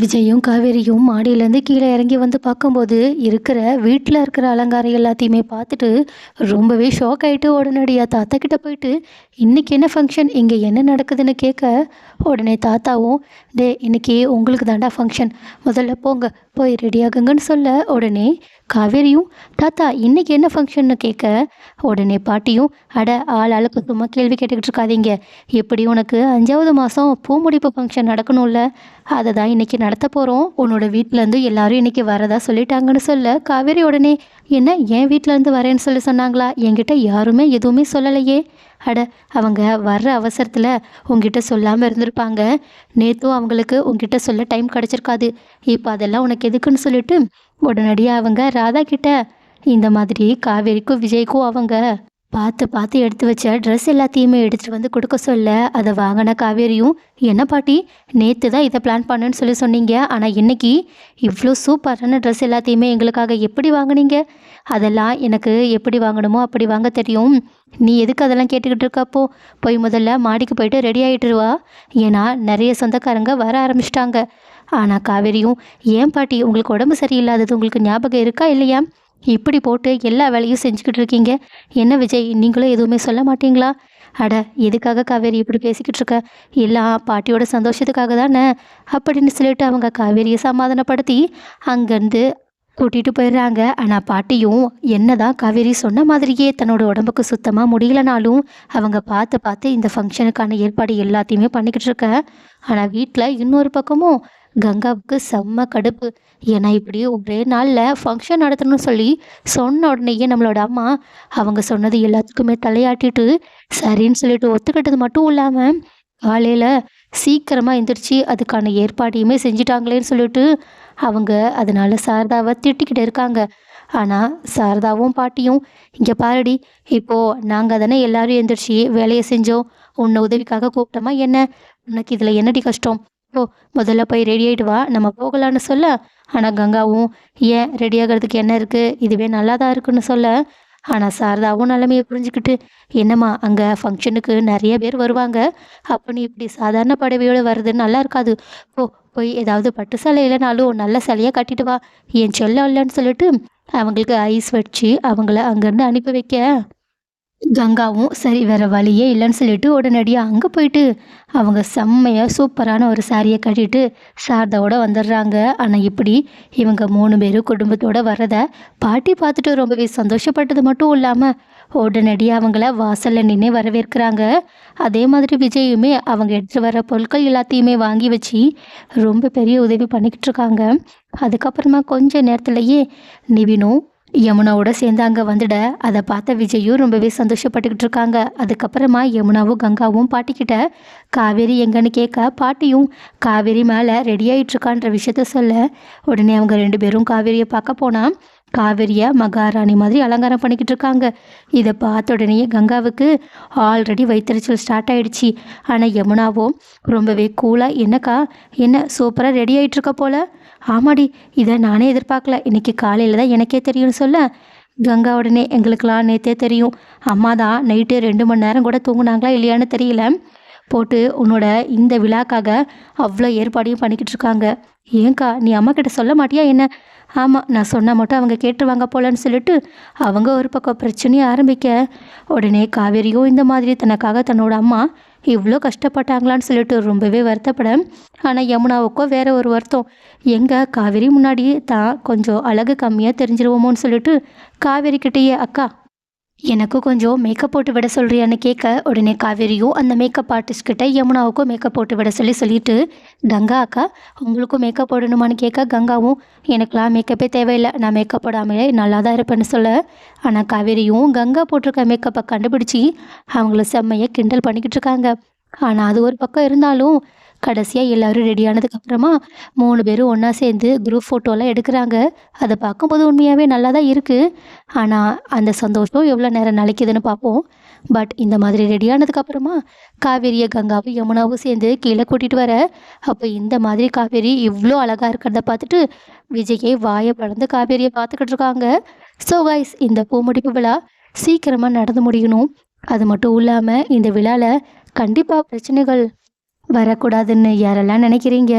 விஜயும் காவேரியும் மாடியிலேருந்து கீழே இறங்கி வந்து பார்க்கும்போது வீட்டில் இருக்கிற அலங்காரம் எல்லாத்தையுமே பார்த்துட்டு ரொம்பவே ஷாக் ஆகிட்டு உடனடியாக தாத்தா கிட்ட போயிட்டு இன்றைக்கி என்ன ஃபங்க்ஷன், இங்கே என்ன நடக்குதுன்னு கேட்க உடனே தாத்தாவும் இன்னைக்கு உங்களுக்கு தாண்டா ஃபங்க்ஷன், முதல்ல போங்க போய் ரெடி ஆகுங்கன்னு சொல்ல உடனே காவேரியும் தாத்தா இன்னைக்கு என்ன ஃபங்க்ஷன்னு கேட்க உடனே பாட்டியும் அட ஆள் ஆளுக்கு சும்மா கேள்வி கேட்டுக்கிட்டு இருக்காதீங்க, எப்படி உனக்கு 5வது மாதம் பூ முடிப்பு ஃபங்க்ஷன் நடக்கணும்ல, அதை தான் இன்றைக்கி நடத்த போகிறோம், உன்னோட வீட்டிலேருந்து எல்லாரும் இன்றைக்கி வரதா சொல்லிட்டாங்கன்னு சொல்ல காவேரி உடனே என்ன என் வீட்டிலேருந்து வரேன்னு சொன்னாங்களா, என்கிட்ட யாருமே எதுவுமே சொல்லலையே, அட அவங்க வர்ற அவசரத்தில் உங்ககிட்ட சொல்லாமல் இருந்திருப்பாங்க, நேற்றும் அவங்களுக்கு உங்ககிட்ட சொல்ல டைம் கிடச்சிருக்காது, இப்போ அதெல்லாம் உனக்கு எதுக்குன்னு சொல்லிட்டு உடனடியாக அவங்க ராதா கிட்ட இந்த மாதிரி காவேரிக்கும் விஜய்க்கும் அவங்க பார்த்து பார்த்து எடுத்து வச்ச ட்ரெஸ் எல்லாத்தையுமே எடுத்துகிட்டு வந்து கொடுக்க சொல்ல அதை வாங்கின காவேரியும் என்ன பாட்டி நேற்று தான் இதை பிளான் பண்ணுன்னு சொன்னீங்க, ஆனால் இன்னைக்கு இவ்வளோ சூப்பரான ட்ரெஸ் எல்லாத்தையுமே எங்களுக்காக எப்படி வாங்கினீங்க, அதெல்லாம் எனக்கு எப்படி வாங்கணுமோ அப்படி வாங்க தெரியும், நீ எதுக்கு அதெல்லாம் கேட்டுக்கிட்டு இருக்கப்போ போய் முதல்ல மாடிக்கு போயிட்டு ரெடி ஆகிட்டுருவா, ஏன்னா நிறைய சொந்தக்காரங்க வர ஆரம்பிச்சிட்டாங்க. ஆனால் காவேரியும் ஏன் பாட்டி உங்களுக்கு உடம்பு சரியில்லாதது உங்களுக்கு ஞாபகம் இருக்கா இல்லையா, இப்படி போட்டு எல்லா வேலையும் செஞ்சுக்கிட்டு இருக்கீங்க, என்ன விஜய் நீங்களும் எதுவுமே சொல்ல மாட்டீங்களா, அட எதுக்காக காவேரி இப்படி பேசிக்கிட்டு இருக்க, எல்லாம் பாட்டியோட சந்தோஷத்துக்காக தானே அப்படின்னு சொல்லிட்டு அவங்க காவேரியை சமாதானப்படுத்தி அங்கேருந்து கூட்டிகிட்டு போயிடுறாங்க. ஆனால் பாட்டியும் என்னதான் காவேரி சொன்ன மாதிரியே தன்னோட உடம்புக்கு சுத்தமாக முடியலனாலும் அவங்க பார்த்து பார்த்து இந்த ஃபங்க்ஷனுக்கான ஏற்பாடு எல்லாத்தையுமே பண்ணிக்கிட்டு இருக்க. ஆனால் வீட்டில் இன்னொரு பக்கமும் கங்காவுக்கு செம்ம கடுப்பு, ஏன்னா இப்படி ஒரே நாளில் ஃபங்க்ஷன் நடத்தணும்னு சொன்ன உடனேயே நம்மளோட அம்மா அவங்க சொன்னது எல்லாத்துக்குமே தலையாட்டிட்டு சரின்னு சொல்லிட்டு ஒத்துக்கிட்டது மட்டும் இல்லாமல் காலையில் சீக்கிரமாக எந்திரிச்சு அதுக்கான ஏற்பாடையுமே செஞ்சிட்டாங்களேன்னு சொல்லிட்டு அவங்க அதனால சாரதாவை திட்டிக்கிட்டு இருக்காங்க. ஆனால் சாரதாவும் பாட்டியும் இங்கே பாருடி, இப்போது நாங்கள் தானே எல்லாரும் எந்திரிச்சு வேலையை செஞ்சோம், உன்னை உதவிக்காக கூப்பிட்டோமா என்ன, உனக்கு இதில் என்னடி கஷ்டம், ஓ முதல்ல போய் ரெடி ஆகிட்டு வா நம்ம போகலான்னு சொல்ல, ஆனால் கங்காவும் ஏன் ரெடி ஆகிறதுக்கு என்ன இருக்குது, இதுவே நல்லா தான் இருக்குன்னு சொல்ல, ஆனால் சாரதாவும் நிலைமையை புரிஞ்சுக்கிட்டு என்னம்மா அங்கே ஃபங்க்ஷனுக்கு நிறைய பேர் வருவாங்க, அப்போ நீ இப்படி சாதாரண படவையோடு வர்றது நல்லா இருக்காது, போய் ஏதாவது பட்டு சேலை இல்லைனாலும் நல்ல சிலையாக கட்டிட்டு வா என் செல்லம் இல்லைன்னு சொல்லிட்டு அவங்களுக்கு ஐஸ் வச்சு அவங்கள அங்கேருந்து அனுப்பி வைக்க கங்காவும் சரி வேறு வழியே இல்லைன்னு சொல்லிட்டு உடனடியாக அங்கே போயிட்டு அவங்க செம்மையாக சூப்பரான ஒரு சாரியை கட்டிட்டு சாரதாவோட வந்துடுறாங்க. ஆனால் இப்படி இவங்க 3 பேரும் குடும்பத்தோடு வர்றதை பாட்டி பார்த்துட்டு ரொம்பவே சந்தோஷப்பட்டது மட்டும் இல்லாமல் உடனடியாக அவங்கள வாசலில் நின்று வரவேற்கிறாங்க. அதே மாதிரி விஜயுமே அவங்க எடுத்துகிட்டு வர பொருட்கள் எல்லாத்தையுமே வாங்கி வச்சு ரொம்ப பெரிய உதவி பண்ணிக்கிட்டு இருக்காங்க. அதுக்கப்புறமா கொஞ்ச நேரத்துலையே நிவினும் யமுனாவோட சேர்ந்து அங்கே வந்துட அதை பார்த்த விஜயும் ரொம்பவே சந்தோஷப்பட்டுக்கிட்டு இருக்காங்க. அதுக்கப்புறமா யமுனாவும் கங்காவும் பாட்டிக்கிட்ட காவேரி எங்கன்னு கேட்க பாட்டியும் காவேரி மேலே ரெடி ஆகிட்டுருக்கான்ற விஷயத்த சொல்ல உடனே அவங்க 2 பேரும் காவேரியை பார்க்க போனால் காவேரியை மகாராணி மாதிரி அலங்காரம் பண்ணிக்கிட்டு இருக்காங்க. இதை பார்த்த உடனே கங்காவுக்கு ஆல்ரெடி வயிற்றுச்சல் ஸ்டார்ட் ஆகிடுச்சு. ஆனால் யமுனாவோ ரொம்பவே கூலாக என்னக்கா என்ன சூப்பராக ரெடி ஆகிட்டுருக்க போல், ஆமாடி இதை நானே எதிர்பார்க்கல, இன்றைக்கி காலையில் தான் எனக்கே தெரியும்னு சொல்ல கங்கா உடனே எங்களுக்கெல்லாம் நேற்றே தெரியும், அம்மா தான் நைட்டு 2 மணி நேரம் கூட தூங்குனாங்களா இல்லையான்னு தெரியல, போட்டு உன்னோட இந்த விழாக்காக அவ்வளோ ஏற்பாடையும் பண்ணிக்கிட்டு இருக்காங்க, ஏங்கா நீ அம்மா கிட்ட சொல்ல மாட்டியா என்ன, ஆமாம் நான் சொன்னால் மட்டும் அவங்க கேட்டுருவாங்க போலன்னு சொல்லிட்டு அவங்க ஒரு பக்கம் பிரச்சனையை ஆரம்பிக்க உடனே காவேரியும் இந்த மாதிரி தனக்காக தன்னோட அம்மா இவ்வளோ கஷ்டப்பட்டாங்களான்னு சொல்லிட்டு ரொம்பவே வருத்தப்பட, ஆனால் யமுனாவுக்கோ வேற ஒரு வருத்தம், எங்கே காவேரி முன்னாடி தான் கொஞ்சம் அழகு கம்மியாக தெரிஞ்சிருவோமோன்னு சொல்லிட்டு காவேரிக்கிட்டேயே அக்கா எனக்கும் கொஞ்சம் மேக்கப் போட்டு விட சொல்கிறியான்னு கேட்க உடனே காவேரியும் அந்த மேக்கப் ஆர்டிஸ்ட் கிட்ட யமுனாவுக்கும் மேக்கப் போட்டு விட சொல்லிட்டு கங்கா அக்கா உங்களுக்கும் மேக்கப் போடணுமான்னு கேட்க கங்காவும் எனக்கெலாம் மேக்கப்பே தேவையில்லை, நான் மேக்கப் போடாமலே நல்லா தான் இருப்பேன்னு சொல்ல, ஆனால் காவேரியும் கங்கா போட்டிருக்க மேக்கப்பை கண்டுபிடிச்சி அவங்கள செம்மையாக கிண்டல் பண்ணிக்கிட்டு இருக்காங்க. ஆனால் அது ஒரு பக்கம் இருந்தாலும் கடைசியாக எல்லோரும் ரெடி ஆனதுக்கப்புறமா 3 பேரும் ஒன்றா சேர்ந்து குரூப் ஃபோட்டோலாம் எடுக்கிறாங்க. அதை பார்க்கும்போது உண்மையாகவே நல்லா தான் இருக்குது. ஆனால் அந்த சந்தோஷம் எவ்வளோ நேரம் நிலைக்குதுன்னு பார்ப்போம். பட் இந்த மாதிரி ரெடி ஆனதுக்கப்புறமா காவேரியை கங்காவும் யமுனாவும் சேர்ந்து கீழே கூட்டிகிட்டு வர அப்போ இந்த மாதிரி காவேரி இவ்வளோ அழகாக இருக்கிறத பார்த்துட்டு விஜயை வாயை பழந்து காவேரியை பார்த்துக்கிட்டு இருக்காங்க. ஸோ கைஸ் இந்த பூமுடிப்பு விழா சீக்கிரமாக நடந்து முடியணும். அது மட்டும் இல்லாமல் இந்த விழாவில் கண்டிப்பாக பிரச்சனைகள் வரக்கூடாதுன்னு யாரெல்லாம் நினைக்கிறீங்க?